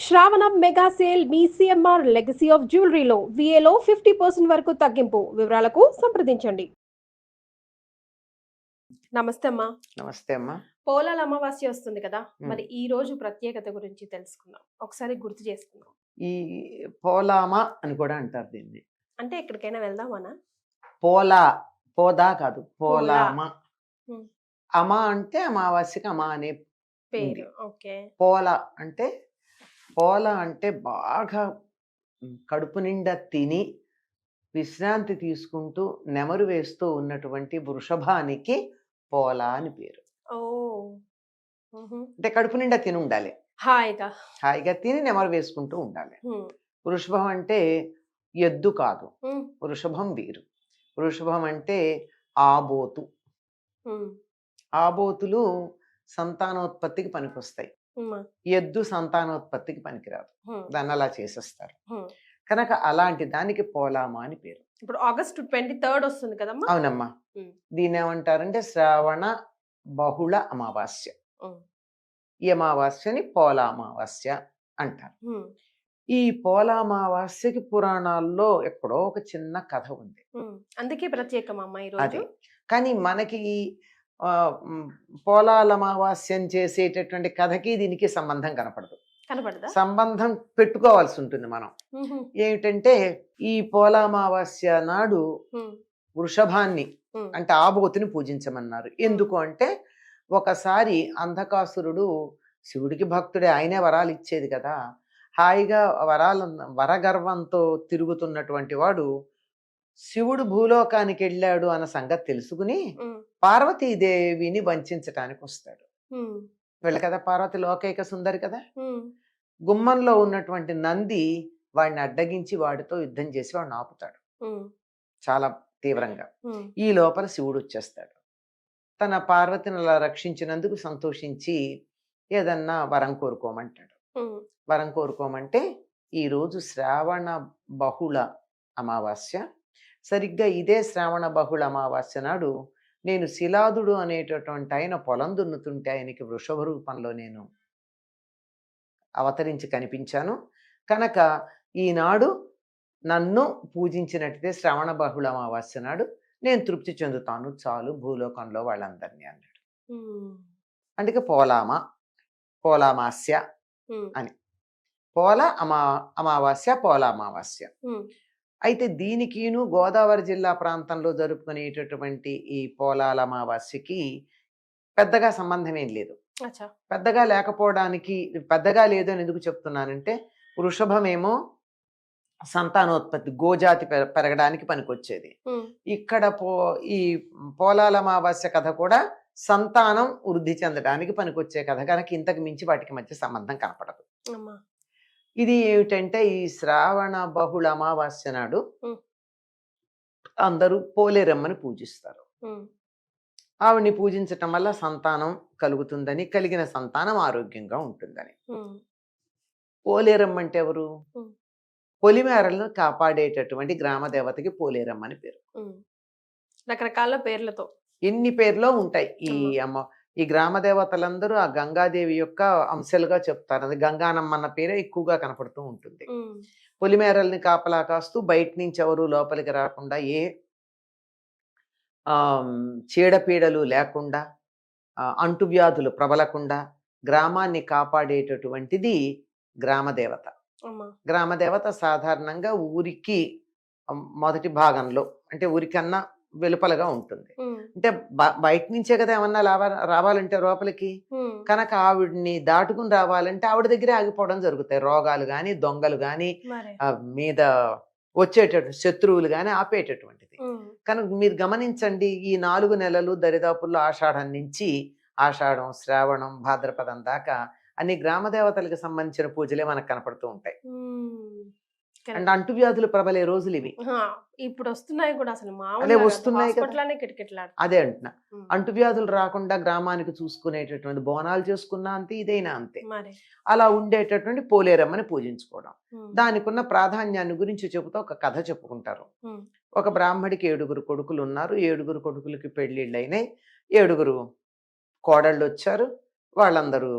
శ్రావణ mega sale మీ CMR legacy of జ్యువెలరీలో విఏలో 50% వరకు తగ్గింపు. వివరాలకు సంప్రదించండి. నమస్తే అమ్మా. నమస్తే అమ్మా. పోలాల అమావాస్య వస్తుంది కదా, మరి ఉమ్. ఈ రోజు ప్రత్యేకత గురించి తెలుసుకుందాం. ఒకసారి గుర్తు చేసుకుందాం. ఈ పోలామా అని కూడా అంటారు దీన్ని. అంటే ఎక్కడికైనా వెళ్దామనా? పోలా, పోదా కాదు, పోలా. పోలామా. ఉమ్, అమా అంటే అమావాస్యకి అమా అనే ఉంది. పేరు. ఓకే. పోల అంటే బాగా కడుపు నిండా తిని విశ్రాంతి తీసుకుంటూ నెమరు వేస్తూ ఉన్నటువంటి వృషభానికి పోలా అని పేరు. ఓ. ఉహు. అంటే కడుపు నిండా తిని ఉండాలి, హాయిగా. హాయిగా తిని నెమరు వేసుకుంటూ ఉండాలి. ఉమ్, వృషభం అంటే ఎద్దు కాదు, ఉమ్, వృషభం వేరు. వృషభం అంటే ఆబోతు. ఉమ్, ఆబోతులు సంతానోత్పత్తికి పనికొస్తాయి, ఉమ్, ఎద్దు సంతానోత్పత్తికి పనికిరాదు, ఉమ్, దాన్ని అలా చేసేస్తారు. ఉమ్. కనుక అలాంటి దానికి పోలామా అని పేరు. ఇప్పుడు ఆగస్ట్ 23 వస్తుంది కదమ్మా. అవునమ్మా. ఉమ్, దీన్ని ఏమంటారంటే శ్రావణ బహుళ అమావాస్య. ఉమ్, ఈ అమావాస్యని పోలా అమావాస్య అంటారు. ఉమ్, ఈ పోలా అమావాస్యకి పురాణాల్లో ఎక్కడో ఒక చిన్న కథ ఉంది. అందుకే ప్రత్యేకం అమ్మా అదే, ఈరోజు. కానీ మనకి ఆ, మ్, పోలాల అమావాస్యం చేసేటటువంటి కథకి దీనికి సంబంధం కనపడదు. కనపడదా? సంబంధం పెట్టుకోవాల్సి ఉంటుంది మనం. ఉహు, ఏమిటంటే ఈ పోలా అమావాస్య నాడు ఉమ్, వృషభాన్ని ఉమ్, అంటే ఆబోతుని పూజించమన్నారు. ఎందుకు అంటే ఒకసారి అంధకాసురుడు శివుడికి భక్తుడే, ఆయనే వరాలు ఇచ్చేది కదా, హాయిగా వరగర్వంతో తిరుగుతున్నటువంటి వాడు శివుడు భూలోకానికి వెళ్ళాడు అన్న సంగతి తెలుసుకుని ఉమ్, పార్వతీదేవిని వంచటానికి వస్తాడు. ఉమ్, వీళ్ళ కదా పార్వతి లోకైక సుందరి కదా. ఉమ్, గుమ్మంలో ఉన్నటువంటి నంది వాడిని అడ్డగించి వాడితో యుద్ధం చేసి వాడిని ఆపుతాడు ఉమ్, చాలా తీవ్రంగా. ఉమ్, ఈ లోపల శివుడు వచ్చేస్తాడు. తన పార్వతిని అలా రక్షించినందుకు సంతోషించి ఏదన్నా వరం కోరుకోమంటాడు. ఉమ్, వరం కోరుకోమంటే ఈరోజు శ్రావణ బహుళ అమావాస్య, సరిగ్గా ఇదే శ్రావణ బహుళ అమావాస్య నాడు నేను శిలాదుడు అనేటటువంటి ఆయన పొలం దున్నుతుంటే ఆయనకి వృషభ రూపంలో నేను అవతరించి కనిపించాను. కనుక ఈనాడు నన్ను పూజించినట్టే శ్రవణ బహుళ అమావాస్య నాడు నేను తృప్తి చెందుతాను చాలు భూలోకంలో వాళ్ళందరినీ అన్నాడు. ఉమ్, అందుకే పోలామాస్య ఉమ్, అని. పోల అమావాస్య, పోల అమావాస్య. ఉమ్, అయితే దీనికిను గోదావరి జిల్లా ప్రాంతంలో జరుపుకునేటటువంటి ఈ పోలాల అమావాస్యకి పెద్దగా సంబంధం ఏం లేదు. అచ్చా. పెద్దగా లేకపోవడానికి, పెద్దగా లేదు అని ఎందుకు చెప్తున్నానంటే వృషభమేమో సంతానోత్పత్తి, గోజాతి పెరగడానికి పనికొచ్చేది. ఉమ్, ఇక్కడ ఈ పోలాల అమావాస్య కథ కూడా సంతానం వృద్ధి చెందడానికి పనికొచ్చే కథ, కనుక ఇంతకు మించి వాటికి మధ్య సంబంధం కనపడదు. అమ్మా. ఇది ఏమిటంటే ఈ శ్రావణ బహుళ అమావాస్య నాడు ఉమ్, అందరూ పోలేరమ్మని పూజిస్తారు. ఉమ్, ఆవిడ్ని పూజించటం వల్ల సంతానం కలుగుతుందని, కలిగిన సంతానం ఆరోగ్యంగా ఉంటుందని. ఉమ్, పోలేరమ్మ అంటే ఎవరు? ఉమ్, పొలిమేరలను కాపాడేటటువంటి గ్రామ దేవతకి పోలేరమ్మ అని పేరు. ఉమ్. రకరకాల పేర్లతో. ఎన్ని పేర్లో ఉంటాయి ఈ అమ్మా. ఈ గ్రామ దేవతలందరూ ఆ గంగాదేవి యొక్క అంశాలుగా చెప్తారు. అది గంగానమ్మ అన్న పేరే ఎక్కువగా కనపడుతూ ఉంటుంది. ఉమ్, పొలిమేరల్ని కాపలా కాస్తూ బయట నుంచి ఎవరు లోపలికి రాకుండా, ఏ చీడపీడలు లేకుండా, అంటువ్యాధులు ప్రబలకుండా గ్రామాన్ని కాపాడేటటువంటిది గ్రామదేవత. అమ్మా. గ్రామదేవత సాధారణంగా ఊరికి మొదటి భాగంలో, అంటే ఊరికన్నా వెలుపలగా ఉంటుంది. ఉమ్, అంటే బయట నుంచే కదా ఏమన్నా రావాలంటే లోపలికి, ఉమ్, కనుక ఆవిడ్ని దాటుకుని రావాలంటే ఆవిడ దగ్గరే ఆగిపోవడం జరుగుతాయి. రోగాలు కానీ, దొంగలు కానీ, మరే. మీద వచ్చేటటువంటి శత్రువులు కానీ ఆపేటటువంటిది. ఉమ్, కనుక మీరు గమనించండి, ఈ 4 నెలలు దరిదాపుల్లో ఆషాఢం నుంచి ఆషాఢం, శ్రావణం, భాద్రపదం దాకా అన్ని గ్రామదేవతలకు సంబంధించిన పూజలే మనకు కనపడుతూ ఉంటాయి. ఉమ్. And correct. అంటువ్యాధులు ప్రబలే రోజులు ఇవి. ఆ, ఇప్పుడు వస్తున్నాయి కూడా అసలు అదే మామూలుగా వస్తున్నాయి కదా. హాస్పిటల్ కిటకిటలాడుతుంది. అదే అంటున్నా, ఉమ్, అంటువ్యాధులు రాకుండా గ్రామానికి చూసుకునేటటువంటి బోనాలు చేసుకున్నా అంతే, ఇదైనా అంతే. మరి. అలా ఉండేటటువంటి పోలేరమ్మని పూజించుకోవడం, ఉమ్, దానికి ఉన్న ప్రాధాన్యాన్ని గురించి చెబుతూ ఒక కథ చెప్పుకుంటారు. ఉమ్, ఒక బ్రాహ్మడికి 7 కొడుకులు ఉన్నారు. 7 కొడుకులకి పెళ్ళిళ్ళు అయినాయి. 7 కోడళ్ళు వచ్చారు. వాళ్ళందరూ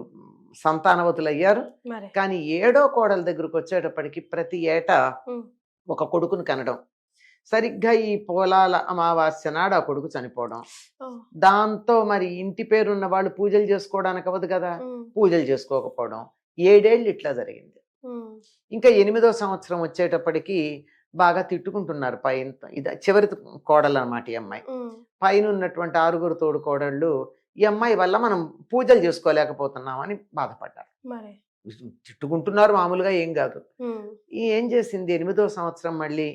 సంతానవతులు అయ్యారు. మరి కానీ ఏడో కోడల దగ్గరకు వచ్చేటప్పటికి ప్రతి ఏటా ఉమ్, ఒక కొడుకును కనడం. సరిగ్గా ఈ పోలాల అమావాస్య నాడు ఆ కొడుకు చనిపోవడం. ఓ, దాంతో మరి ఇంటి పేరున్న వాళ్ళు పూజలు చేసుకోవడానికి అవ్వదు కదా, ఉమ్, పూజలు చేసుకోకపోవడం. 7 ఏళ్ళు ఇట్లా జరిగింది. ఉమ్, ఇంకా 8వ సంవత్సరం వచ్చేటప్పటికి బాగా తిట్టుకుంటున్నారు పైన. ఇది చివరి కోడలు అన్నమాట ఈ అమ్మాయి. ఉమ్, పైన ఉన్నటువంటి 6 తోడు కోడళ్ళు ఈ అమ్మాయి వల్ల మనం పూజలు చేసుకోలేకపోతున్నాం అని బాధపడ్డారు. మరి తిట్టుకుంటున్నారు, మామూలుగా ఏం కాదు. ఉమ్, ఏం చేసింది 8వ సంవత్సరం మళ్ళీ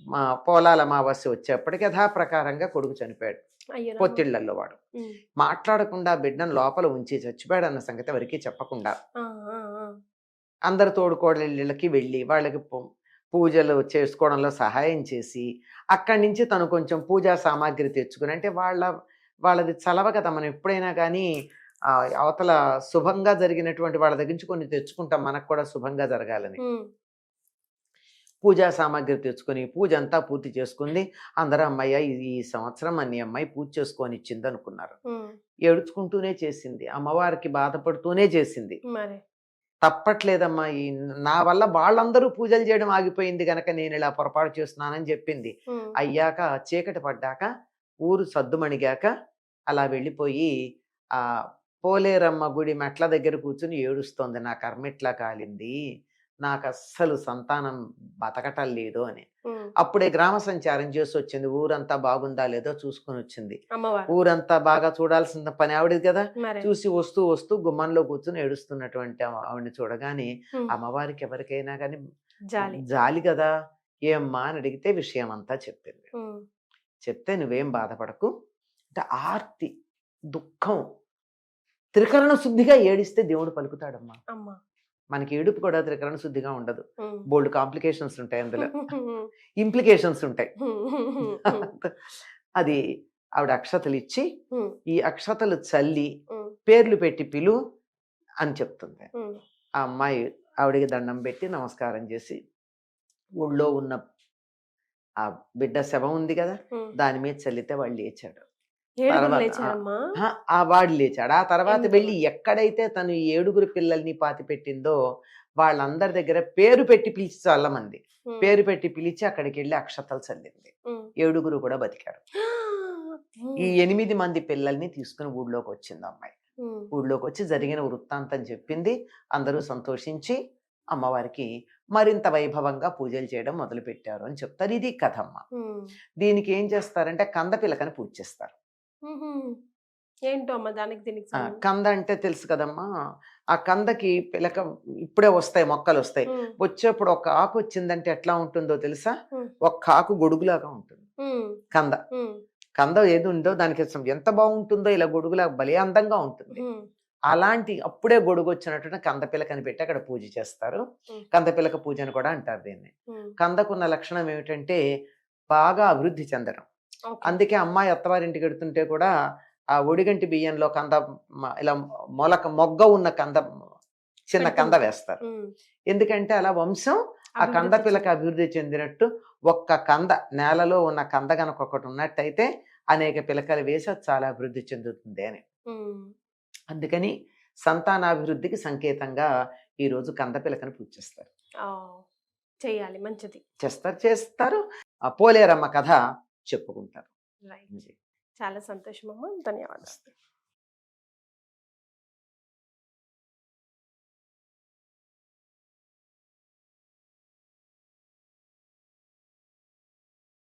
మా పోలాల అమావాస్య వచ్చేప్పటికి యథాప్రకారంగా కొడుకు చనిపోయాడు. అయ్యో రామ. పొత్తిళ్లలో వాడు ఉమ్, మాట్లాడకుండా బిడ్డను లోపల ఉంచి చచ్చిపోయాడు అన్న సంగతి ఎవరికీ చెప్పకుండా ఆ, ఆ, ఆ, అందరు తోడుకోడళ్ళకి వెళ్ళి వాళ్ళకి పూజలు చేసుకోవడంలో సహాయం చేసి అక్కడి నుంచి తను కొంచెం పూజా సామాగ్రి తెచ్చుకుని, అంటే వాళ్ళది చలవ కదా, మనం ఎప్పుడైనా కానీ అవతల శుభంగా జరిగినటువంటి వాళ్ళ దగ్గర నుంచి కొన్ని తెచ్చుకుంటాం, మనకు కూడా శుభంగా జరగాలని. ఉమ్, పూజా సామాగ్రి తెచ్చుకొని పూజ అంతా పూర్తి చేసుకుంది. అందరూ అమ్మయ్య ఈ సంవత్సరం అన్ని అమ్మాయి పూజ చేసుకొని ఇచ్చింది అనుకున్నారు. ఉమ్, ఏడుచుకుంటూనే చేసింది, అమ్మవారికి బాధపడుతూనే చేసింది. మరి తప్పట్లేదమ్మా, నా వల్ల వాళ్ళందరూ పూజలు చేయడం ఆగిపోయింది గనక నేను ఇలా పొరపాటు చేస్తున్నానని చెప్పింది. ఉమ్, అయ్యాక చీకటి పడ్డాక ఊరు సద్దుమణిగాక అలా వెళ్ళిపోయి ఆ పోలేరమ్మ గుడి మెట్ల దగ్గర కూర్చుని ఏడుస్తోంది, నా కర్మ ఇట్లా కాలింది, నాకు అస్సలు సంతానం బతకటం లేదు అని. ఉమ్, అప్పుడే గ్రామ సంచారం చేసి వచ్చింది, ఊరంతా బాగుందా లేదో చూసుకొని వచ్చింది. అమ్మవారు ఊరంతా బాగా చూడాల్సిన పని ఆవిడది కదా. మరి చూసి వస్తూ వస్తూ గుమ్మంలో కూర్చుని ఏడుస్తున్నటువంటి ఆవిడని చూడగానే ఉమ్, అమ్మవారికి ఎవరికైనా కానీ జాలి జాలి కదా. ఏమ్మా అని అడిగితే విషయం అంతా చెప్పింది. ఉమ్, చెప్తే నువ్వేం బాధపడకు, అంటే ఆర్తి దుఃఖం త్రికరణ శుద్ధిగా ఏడిస్తే దేవుడు పలుకుతాడమ్మా. అమ్మా మనకి ఏడుపు కూడా త్రికరణ శుద్ధిగా ఉండదు, ఉమ్, బోల్డ్ కాంప్లికేషన్స్ ఉంటాయి, అందులో ఉమ్, ఇంప్లికేషన్స్ ఉంటాయి. ఉమ్, అది ఆవిడ అక్షతలు ఇచ్చి ఉమ్, ఈ అక్షతలు చల్లి ఉమ్, పేర్లు పెట్టి పిలు అని చెప్తుంది. ఉమ్, ఆ అమ్మాయి ఆవిడికి దండం పెట్టి నమస్కారం చేసి ఊళ్ళో ఉన్న ఆ బిడ్డ శవం ఉంది కదా ఉమ్. దాని మీద చల్లితే వాడు లేచాడు. ఏడుగురు తర్వాత లేచారమ్మా. ఆ వాడు లేచాడు. ఆ తర్వాత 8 వెళ్ళి ఎక్కడైతే తను ఈ 7 పిల్లల్ని పాతి పెట్టిందో వాళ్ళందరి దగ్గర పేరు పెట్టి పిలిచి చాలా మంది ఉమ్, పేరు పెట్టి పిలిచి అక్కడికి వెళ్ళి అక్షతలు చల్లింది. ఉమ్. 7 కూడా బతికారు. ఈ ఉమ్, 8 మంది పిల్లల్ని తీసుకుని ఊళ్ళోకి వచ్చింది అమ్మాయి. ఉమ్, ఊళ్ళోకి వచ్చి జరిగిన వృత్తాంతం చెప్పింది. అందరూ సంతోషించి అమ్మవారికి మరింత వైభవంగా పూజలు చేయడం మొదలు పెట్టారు అని చెప్తారు. ఇది కథమ్మ. ఉమ్. దీనికి ఏం చేస్తారంటే కంద పిలకని పూజ చేస్తారు. ఉహుం. ఏంటో అమ్మ దానికి దీనికి సంబంధం? కంద అంటే తెలుసు కదమ్మా, ఆ కందకి పిలక ఇప్పుడే వస్తాయి, మొక్కలు వస్తాయి. ఉమ్, వచ్చేప్పుడు ఒక ఆకు వచ్చిందంటే ఎట్లా ఉంటుందో తెలుసా? ఉమ్, ఒక్క ఆకు గొడుగులాగా ఉంటుంది ఉమ్, కంద. ఉమ్, కంద ఏది ఉందో దానికి ఎంత బాగుంటుందో, ఇలా గొడుగులాగా భలే అందంగా ఉంటుంది. ఉమ్, అలాంటి అప్పుడే గొడుగు వచ్చినట్టు కంద పిలకని పెట్టి అక్కడ పూజ చేస్తారు. ఉమ్, కంద పిలక పూజ అని కూడా అంటారు దీన్ని. ఉమ్. కందకున్న లక్షణం ఏమిటంటే బాగా అభివృద్ధి చెందడం. ఓకే. అందుకే అమ్మాయి అత్తవారింటికి వెడుతుంటే కూడా ఆ ఒడిగంటి బియ్యంలో కంద ఇలా మొగ్గ ఉన్న కంద, చిన్న కంద వేస్తారు. ఉమ్. ఎందుకంటే అలా వంశం ఆ కంద అభివృద్ధి పిల్లకి అభివృద్ధి చెందినట్టు. ఒక్క కంద నేలలో ఉన్న కంద కనుక ఒకటి ఉన్నట్టయితే అనేక పిలకలు వేసి అది చాలా అభివృద్ధి చెందుతుంది అని. ఉమ్. అందుకని సంతానాభివృద్ధికి సంకేతంగా ఈరోజు కంద పిలకని పూజ చేస్తారు. ఆ, చెయ్యాలి, మంచిది. చేస్తారు. ఆ పోలేరమ్మ కథ చెప్పుకుంటారు. రైట్. చాలా సంతోషం అమ్మ, ధన్యవాదాలు.